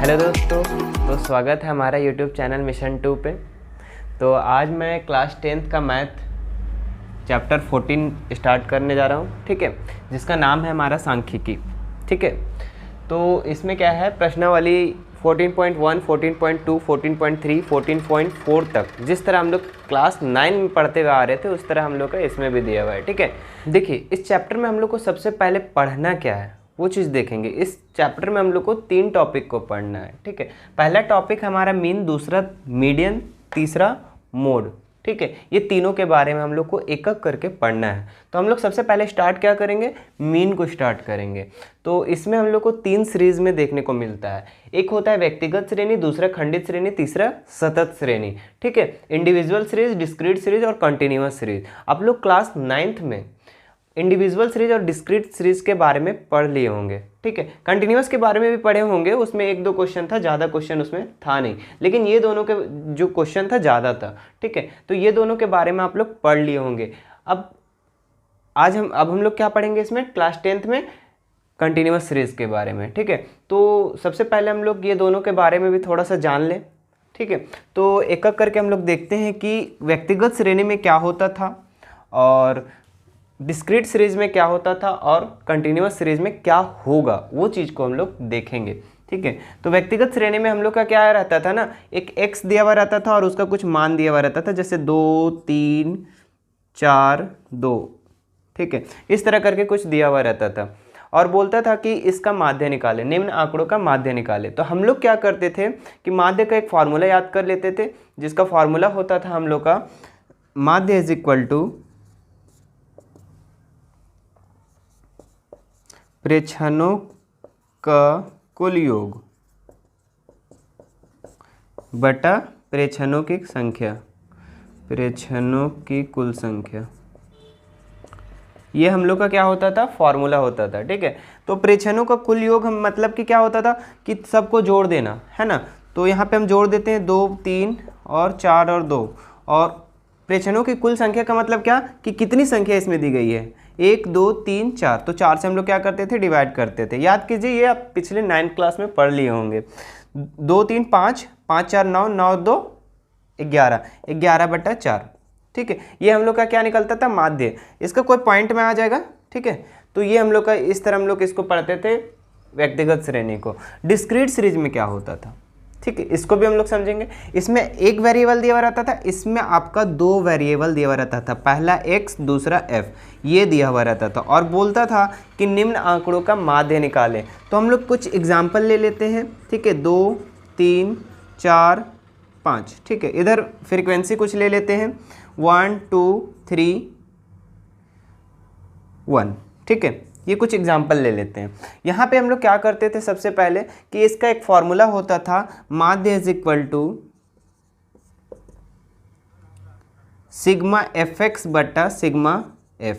Hello दोस्तों, तो स्वागत है हमारा यूट्यूब चैनल मिशन 2 पे। तो आज मैं क्लास 10th का मैथ चैप्टर 14 स्टार्ट करने जा रहा हूँ, ठीक है, जिसका नाम है हमारा सांख्यिकी, ठीक है। तो इसमें क्या है, प्रश्नावली 14.1, 14.2, 14.3, 14.4 तक जिस तरह हम लोग क्लास 9 में पढ़ते हुए आ रहे थे उस तरह हम लोग का इसमें भी दिया हुआ है, ठीक है। देखिए, इस चैप्टर में हम लोग को सबसे पहले पढ़ना क्या है वो चीज़ देखेंगे। इस चैप्टर में हम लोग को 3 टॉपिक को पढ़ना है, ठीक है। पहला टॉपिक हमारा मीन, दूसरा मीडियन, तीसरा मोड, ठीक है। ये तीनों के बारे में हम लोग को एक एक करके पढ़ना है। तो हम लोग सबसे पहले स्टार्ट क्या करेंगे, मीन को स्टार्ट करेंगे। तो इसमें हम लोग को 3 सीरीज में देखने को मिलता है। एक होता है व्यक्तिगत श्रेणी, दूसरा खंडित श्रेणी, तीसरा सतत श्रेणी, ठीक है। इंडिविजुअल सीरीज, डिस्क्रीट सीरीज और कंटिन्यूअस सीरीज। आप लोग क्लास 9th में इंडिविजुअल सीरीज और डिस्क्रीट सीरीज के बारे में पढ़ लिए होंगे, ठीक है। कंटिन्यूअस के बारे में भी पढ़े होंगे, उसमें 1-2 क्वेश्चन था, ज़्यादा क्वेश्चन उसमें था नहीं, लेकिन ये दोनों के जो क्वेश्चन था ज़्यादा था, ठीक है। तो ये दोनों के बारे में आप लोग पढ़ लिए होंगे। अब हम लोग क्या पढ़ेंगे इसमें, क्लास 10th में कंटिन्यूअस सीरीज के बारे में, ठीक है। तो सबसे पहले हम लोग ये दोनों के बारे में भी थोड़ा सा जान लें, ठीक है। तो एक एक करके हम लोग देखते हैं कि व्यक्तिगत श्रेणी में क्या होता था और डिस्क्रीट सीरीज में क्या होता था और कंटिन्यूअस सीरीज में क्या होगा, वो चीज़ को हम लोग देखेंगे, ठीक है। तो व्यक्तिगत श्रेणी में हम लोग का क्या रहता था ना, एक x दिया हुआ रहता था और उसका कुछ मान दिया हुआ रहता था, जैसे 2, 3, 4, 2, ठीक है। इस तरह करके कुछ दिया हुआ रहता था और बोलता था कि इसका माध्य निकालें, निम्न आंकड़ों का माध्य निकालें। तो हम लोग क्या करते थे कि माध्य का एक फार्मूला याद कर लेते थे, जिसका फार्मूला होता था हम लोग का माध्य इज इक्वल टू प्रेक्षणों का कुल योग बटा प्रेक्षणों की संख्या, प्रेक्षणों की कुल संख्या। ये हम लोग का क्या होता था, फॉर्मूला होता था, ठीक है। तो प्रेक्षणों का कुल योग हम मतलब कि क्या होता था कि सबको जोड़ देना है ना। तो यहाँ पे हम जोड़ देते हैं 2, 3 और 4 और 2, और प्रेक्षणों की कुल संख्या का मतलब क्या कि कितनी संख्या इसमें दी गई है, 1, 2, 3, 4। तो 4 से हम लोग क्या करते थे, डिवाइड करते थे। याद कीजिए, ये आप पिछले 9th क्लास में पढ़ लिए होंगे। 2, 3, 5, 5, 4, 9, 9, 2, 11, 11 बटा 4, ठीक है। ये हम लोग का क्या निकलता था, माध्य। इसका कोई पॉइंट में आ जाएगा, ठीक है। तो ये हम लोग का इस तरह हम लोग इसको पढ़ते थे व्यक्तिगत श्रेणी को। डिस्क्रीट सीरीज में क्या होता था, ठीक है, इसको भी हम लोग समझेंगे। इसमें एक वेरिएबल दिया हुआ रहता था, इसमें आपका 2 वेरिएबल दिया हुआ रहता था, पहला x दूसरा f, ये दिया हुआ रहता था और बोलता था कि निम्न आंकड़ों का माध्य निकालें। तो हम लोग कुछ एग्जाम्पल ले लेते हैं, ठीक है। 2, 3, 4, 5, ठीक है। इधर फ्रीक्वेंसी कुछ ले लेते हैं, 1, 2, 3, 1, ठीक है। ये कुछ एग्जाम्पल ले लेते हैं। यहाँ पे हम लोग क्या करते थे सबसे पहले कि इसका एक फॉर्मूला होता था, माध्य is equal to sigma fx बटा सिग्मा f,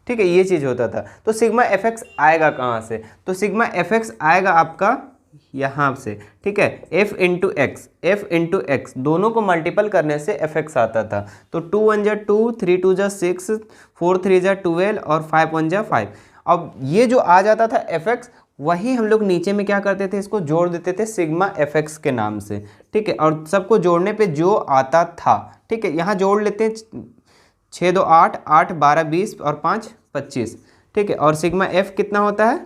ठीक है। ये चीज़ होता था। तो सिग्मा fx आएगा कहाँ से, तो सिग्मा fx आएगा आपका यहाँ से, ठीक है। f इंटू एक्स दोनों को मल्टीपल करने से fx आता था। तो 2 1 जा 2, 3 2 जा 6, 4 3 जा 12 और 5 1 जा 5। अब ये जो आ जाता था fx, वही हम लोग नीचे में क्या करते थे, इसको जोड़ देते थे सिग्मा fx के नाम से, ठीक है। और सबको जोड़ने पे जो आता था, ठीक है, यहाँ जोड़ लेते हैं 6 2 8, 8 12 20 और 5 25, ठीक है। और सिग्मा f कितना होता है,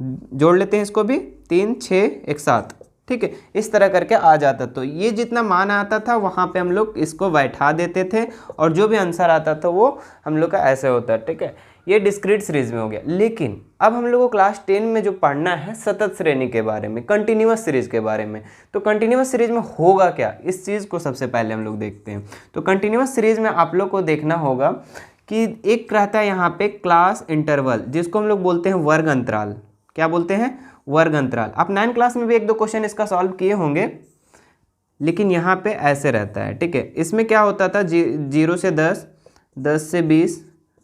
जोड़ लेते हैं इसको भी, 3 6 1 7, ठीक है। इस तरह करके आ जाता। तो ये जितना मान आता था वहाँ पे हम लोग इसको बैठा देते थे और जो भी आंसर आता था वो हम लोग का ऐसे होता है, ठीक है। ये डिस्क्रीट सीरीज में हो गया। लेकिन अब हम लोग को क्लास 10 में जो पढ़ना है सतत श्रेणी के बारे में, कंटिन्यूअस सीरीज के बारे में। तो कंटिन्यूअस सीरीज में होगा क्या, इस चीज़ को सबसे पहले हम लोग देखते हैं। तो कंटिन्यूअस सीरीज में आप लोग को देखना होगा कि एक रहता है यहाँ पे क्लास इंटरवल, जिसको हम लोग बोलते हैं वर्ग अंतराल। क्या बोलते हैं, वर्ग अंतराल। आप 9th क्लास में भी 1-2 क्वेश्चन इसका सॉल्व किए होंगे, लेकिन यहाँ पे ऐसे रहता है, ठीक है। इसमें क्या होता था, 0 से 10, 10 से 20,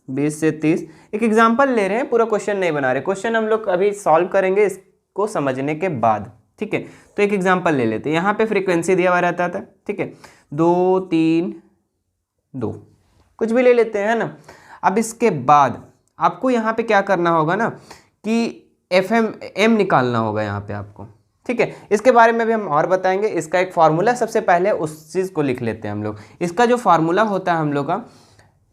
20 से 30। एक एग्जाम्पल ले रहे हैं, पूरा क्वेश्चन नहीं बना रहे। क्वेश्चन हम लोग अभी सॉल्व करेंगे इसको समझने के बाद, ठीक है। तो एक एग्जाम्पल ले लेते हैं। यहाँ पे फ्रीक्वेंसी दिया हुआ रहता था, ठीक है, 2 3 2, कुछ भी ले लेते हैं, है ना। अब इसके बाद आपको यहाँ पे क्या करना होगा ना कि एम निकालना होगा यहाँ पे आपको, ठीक है, इसके बारे में भी हम और बताएंगे। इसका एक फार्मूला, सबसे पहले उस चीज़ को लिख लेते हैं हम लोग। इसका जो फार्मूला होता है हम लोग का,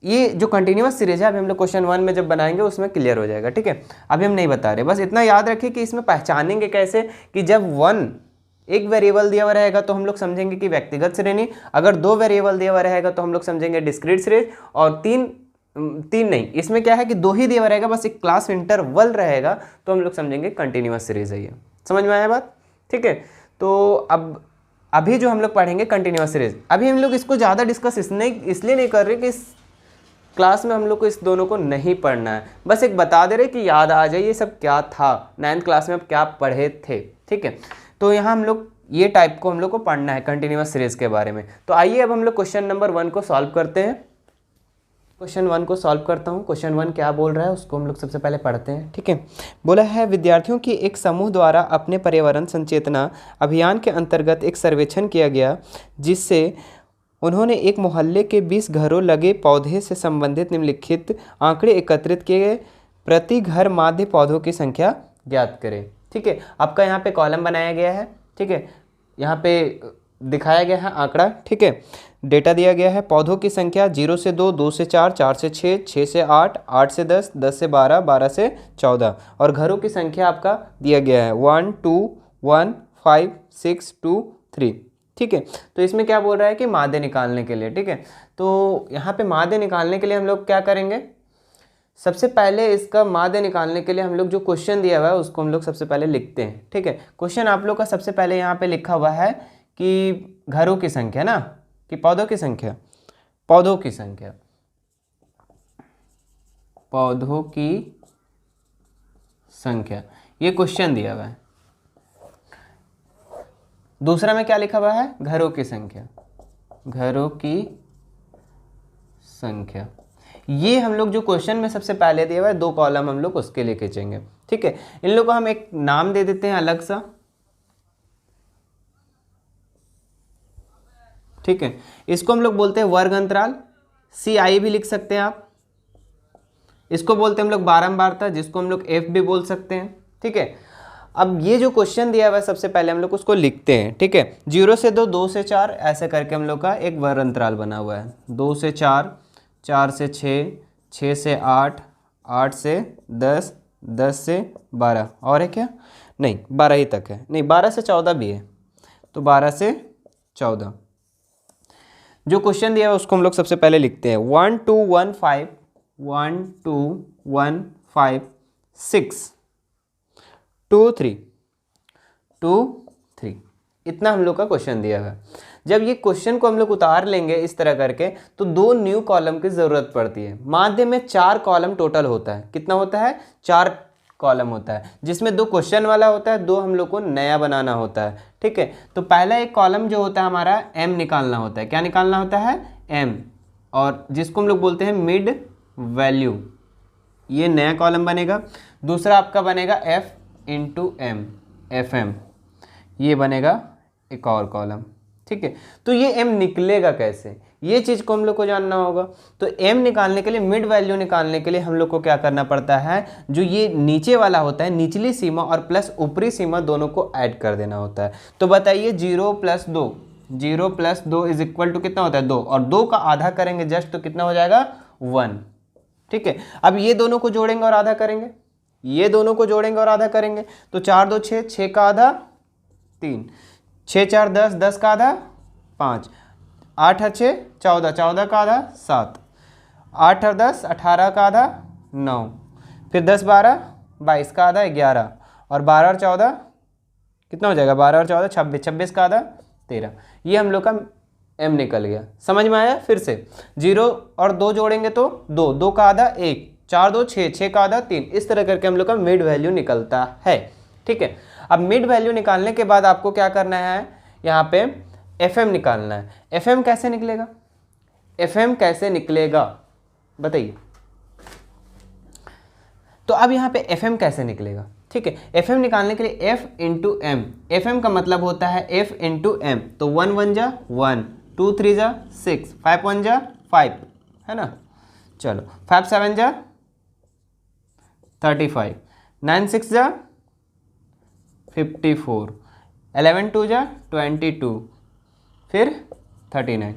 ये जो कंटिन्यूअस सीरीज है, अभी हम लोग क्वेश्चन 1 में जब बनाएंगे उसमें क्लियर हो जाएगा। ठीक है, अभी हम नहीं बता रहे, बस इतना याद रखिए कि इसमें पहचानेंगे कैसे कि जब 1 एक वेरिएबल दिया हुआ रहेगा तो हम लोग समझेंगे कि व्यक्तिगत श्रेणी, अगर 2 वेरिएबल दिया हुआ रहेगा तो हम लोग समझेंगे डिस्क्रीट सीरीज, और तीन नहीं, इसमें क्या है कि 2 ही दिया हुआ रहेगा, बस एक क्लास इंटरवल रहेगा तो हम लोग समझेंगे कंटिन्यूअस सीरीज है ये। समझ में आया बात? ठीक है, तो अब अभी जो हम लोग पढ़ेंगे कंटिन्यूअस सीरीज, अभी हम लोग इसको ज़्यादा डिस्कस इसलिए नहीं कर रहे कि इस क्लास में हम लोग को इस दोनों को नहीं पढ़ना है, बस एक बता दे रहे कि याद आ जाए ये सब क्या था, 9th क्लास में आप क्या पढ़े थे। ठीक है, तो यहाँ हम लोग ये टाइप को हम लोग को पढ़ना है कंटिन्यूअस सीरीज के बारे में। तो आइए अब हम लोग क्वेश्चन नंबर 1 को सॉल्व करते हैं। क्वेश्चन 1 को सॉल्व करता हूँ। क्वेश्चन 1 क्या बोल रहा है उसको हम लोग सबसे पहले पढ़ते हैं। ठीक है, बोला है विद्यार्थियों की एक समूह द्वारा अपने पर्यावरण संचेतना अभियान के अंतर्गत एक सर्वेक्षण किया गया, जिससे उन्होंने एक मोहल्ले के 20 घरों लगे पौधे से संबंधित निम्नलिखित आंकड़े एकत्रित किए। प्रति घर माध्य पौधों की संख्या ज्ञात करें। ठीक है, आपका यहाँ पे कॉलम बनाया गया है। ठीक है, यहाँ पे दिखाया गया है आंकड़ा। ठीक है, डेटा दिया गया है। पौधों की संख्या 0 से 2, 2 से 4, 4 से 6, 6 से 8, 8 से 10, 10 से 12, 12 से 14, और घरों की संख्या आपका दिया गया है 1 2 1 5 6 2 3। ठीक है, तो इसमें क्या बोल रहा है कि मादे निकालने के लिए। ठीक है, तो यहाँ पे मादे निकालने के लिए हम लोग क्या करेंगे, सबसे पहले इसका मादे निकालने के लिए हम लोग जो क्वेश्चन दिया हुआ है उसको हम लोग सबसे पहले लिखते हैं। ठीक है, क्वेश्चन आप लोग का सबसे पहले यहाँ पे लिखा हुआ है कि घरों की संख्या ना, कि पौधों की संख्या, पौधों की संख्या, पौधों की संख्या, ये क्वेश्चन दिया हुआ है। दूसरा में क्या लिखा हुआ है, घरों की संख्या, घरों की संख्या। ये हम लोग जो क्वेश्चन में सबसे पहले दिया हुआ है 2 कॉलम हम लोग उसके लिए खींचेंगे। ठीक है, इन लोग को हम एक नाम दे देते हैं अलग सा। ठीक है, इसको हम लोग बोलते हैं वर्ग अंतराल, CI भी लिख सकते हैं आप। इसको बोलते हैं हम लोग बारंबारता, जिसको हम लोग F भी बोल सकते हैं। ठीक है, अब ये जो क्वेश्चन दिया हुआ है सबसे पहले हम लोग उसको लिखते हैं। ठीक है, 0 से 2, 2 से 4, ऐसे करके हम लोग का एक वर्ग अंतराल बना हुआ है। 2 से 4, 4 से 6, 6 से 8, 8 से 10, 10 से 12, और है क्या, नहीं 12 ही तक है, नहीं 12 से 14 भी है, तो 12 से 14 जो क्वेश्चन दिया है उसको हम लोग सबसे पहले लिखते हैं। 1 2 1 5, 1 2 1 5 6 2 3 2 3, इतना हम लोग का क्वेश्चन दिया है। जब ये क्वेश्चन को हम लोग उतार लेंगे इस तरह करके, तो 2 न्यू कॉलम की ज़रूरत पड़ती है। माध्य में 4 कॉलम टोटल होता है। कितना होता है, 4 कॉलम होता है, जिसमें 2 क्वेश्चन वाला होता है, 2 हम लोग को नया बनाना होता है। ठीक है, तो पहला एक कॉलम जो होता है हमारा M निकालना होता है। क्या निकालना होता है, M, और जिसको हम लोग बोलते हैं मिड वैल्यू, ये नया कॉलम बनेगा। दूसरा आपका बनेगा F इंटू M, FM, ये बनेगा एक और कॉलम। ठीक है, तो ये M निकलेगा कैसे, ये चीज़ को हम लोग को जानना होगा। तो M निकालने के लिए, मिड वैल्यू निकालने के लिए हम लोग को क्या करना पड़ता है, जो ये नीचे वाला होता है, निचली सीमा और प्लस ऊपरी सीमा दोनों को ऐड कर देना होता है। तो बताइए 0 + 2, 0 + 2 इज इक्वल टू कितना होता है, 2, और 2 का आधा करेंगे जस्ट तो कितना हो जाएगा, 1। ठीक है, अब ये दोनों को जोड़ेंगे और आधा करेंगे, ये दोनों को जोड़ेंगे और आधा करेंगे, तो 4 2 6, 6 का आधा 3, 6 4 10, 10 का आधा 5, 8 6 14, 14 का आधा 7, 8 10 18 का आधा 9, फिर 10 12 22 का आधा 11, और 12 और 14 कितना हो जाएगा, 12 और 14 26, 26 का आधा 13। ये हम लोग का M निकल गया। समझ में आया? फिर से 0 और 2 जोड़ेंगे तो 2, 2 का आधा 1, 4 2 6, 6 का आधा 3, इस तरह करके हम लोग का मिड वैल्यू निकलता है। ठीक है, अब मिड वैल्यू निकालने के बाद आपको क्या करना है, यहाँ पे FM निकालना है। FM कैसे निकलेगा, FM कैसे निकलेगा बताइए। तो अब यहाँ पे FM कैसे निकलेगा, ठीक है, FM निकालने के लिए F इंटू M, FM का मतलब होता है F इंटू M, तो 1 1 जा 1, 2 3 जा 6, 5 1 जा 5, है ना। चलो 5 7 जा 35, 9 6 जा 54, 11 2 जा 22, फिर 39।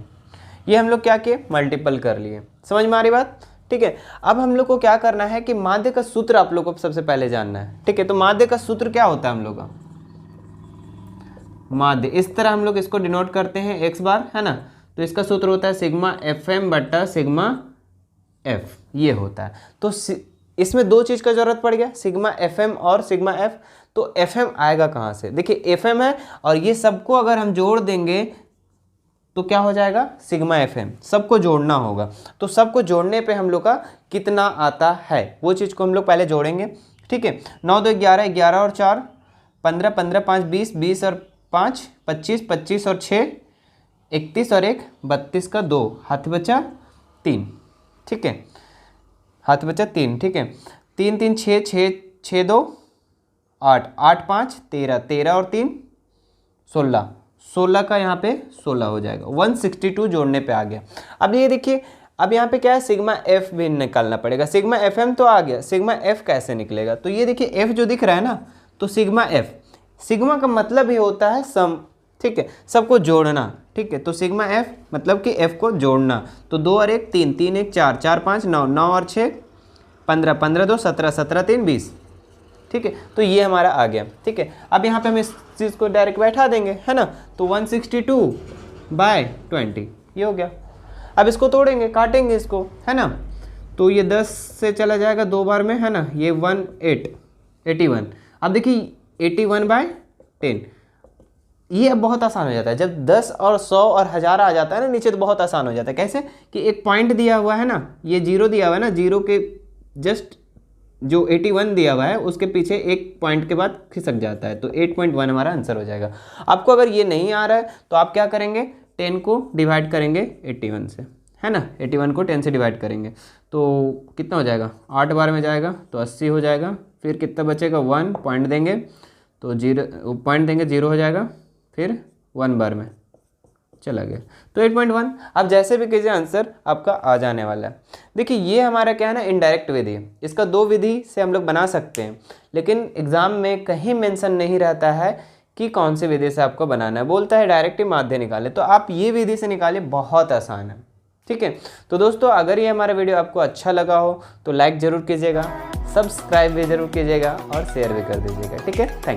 ये हम लोग क्या किए, मल्टीपल कर लिए। समझ में आ रही बात? ठीक है। अब हम लोग को क्या करना है कि माध्य का सूत्र आप लोग को सबसे पहले जानना है। ठीक है, तो माध्य का सूत्र क्या होता है हम लोग का, माध्य इस तरह हम लोग इसको डिनोट करते हैं x बार, है ना। तो इसका सूत्र होता है सिग्मा FM बट्टा सिग्मा F, ये होता है। तो इसमें दो चीज़ का जरूरत पड़ गया, सिग्मा FM और सिग्मा F। तो FM आएगा कहाँ से, देखिए FM है और ये सबको अगर हम जोड़ देंगे तो क्या हो जाएगा, सिग्मा FM। सबको जोड़ना होगा, तो सबको जोड़ने पे हम लोग का कितना आता है वो चीज़ को हम लोग पहले जोड़ेंगे। ठीक है, 9 2 11, 11 और 4 15, 15 5 20, 20 और 5 25, 25 और 6 31 और 1 32 का 2, हाथ बचा 3। ठीक है, हाथ बचा 3। ठीक है, 3 3 6 6 6 2 8 8 5 13, 13 और 3 16, 16 का यहाँ पे 16 हो जाएगा। 162 जोड़ने पे आ गया। अब ये देखिए, अब यहाँ पे क्या है, सिग्मा F भी निकालना पड़ेगा। सिग्मा FM तो आ गया, सिग्मा F कैसे निकलेगा, तो ये देखिए F जो दिख रहा है ना, तो सिग्मा F, सिग्मा का मतलब ही होता है सम। ठीक है, सबको जोड़ना। ठीक है, तो सिग्मा F मतलब कि F को जोड़ना। तो 2 और 1 3, 3 1 4, 4 5 9, 9 और 6 15, 15 2 17, 17 3 20। ठीक है, तो ये हमारा आ गया। ठीक है, अब यहाँ पे हम इस चीज़ को डायरेक्ट बैठा देंगे, है ना। तो 162/20 ये हो गया। अब इसको तोड़ेंगे, काटेंगे इसको, है ना। तो ये 10 से चला जाएगा 2 बार में, है ना। ये 81। अब देखिए 81/10, ये अब बहुत आसान हो जाता है। जब 10 और 100 और 1000 आ जाता है ना नीचे, तो बहुत आसान हो जाता है। कैसे कि एक पॉइंट दिया हुआ है ना, ये 0 दिया हुआ है ना, 0 के जस्ट जो 81 दिया हुआ है उसके पीछे एक पॉइंट के बाद खिसक जाता है। तो 8.1 हमारा आंसर हो जाएगा। आपको अगर ये नहीं आ रहा है तो आप क्या करेंगे, 10 को डिवाइड करेंगे 81 से, है ना। 81 को 10 से डिवाइड करेंगे तो कितना हो जाएगा, 8 बार में जाएगा तो 80 हो जाएगा। फिर कितना बचेगा, 1 पॉइंट देंगे तो 0 पॉइंट देंगे, 0 हो जाएगा। फिर 1 बार में चला गया तो 8.1। अब जैसे भी कीजिए आंसर आपका आ जाने वाला है। देखिए ये हमारा क्या है ना, इनडायरेक्ट विधि है। इसका 2 विधि से हम लोग बना सकते हैं, लेकिन एग्जाम में कहीं मेंशन नहीं रहता है कि कौन सी विधि से आपको बनाना है। बोलता है डायरेक्ट ही माध्य निकाले, तो आप ये विधि से निकालिए, बहुत आसान है। ठीक है, तो दोस्तों अगर ये हमारा वीडियो आपको अच्छा लगा हो तो लाइक ज़रूर कीजिएगा, सब्सक्राइब भी ज़रूर कीजिएगा और शेयर भी कर दीजिएगा। ठीक है, थैंक यू।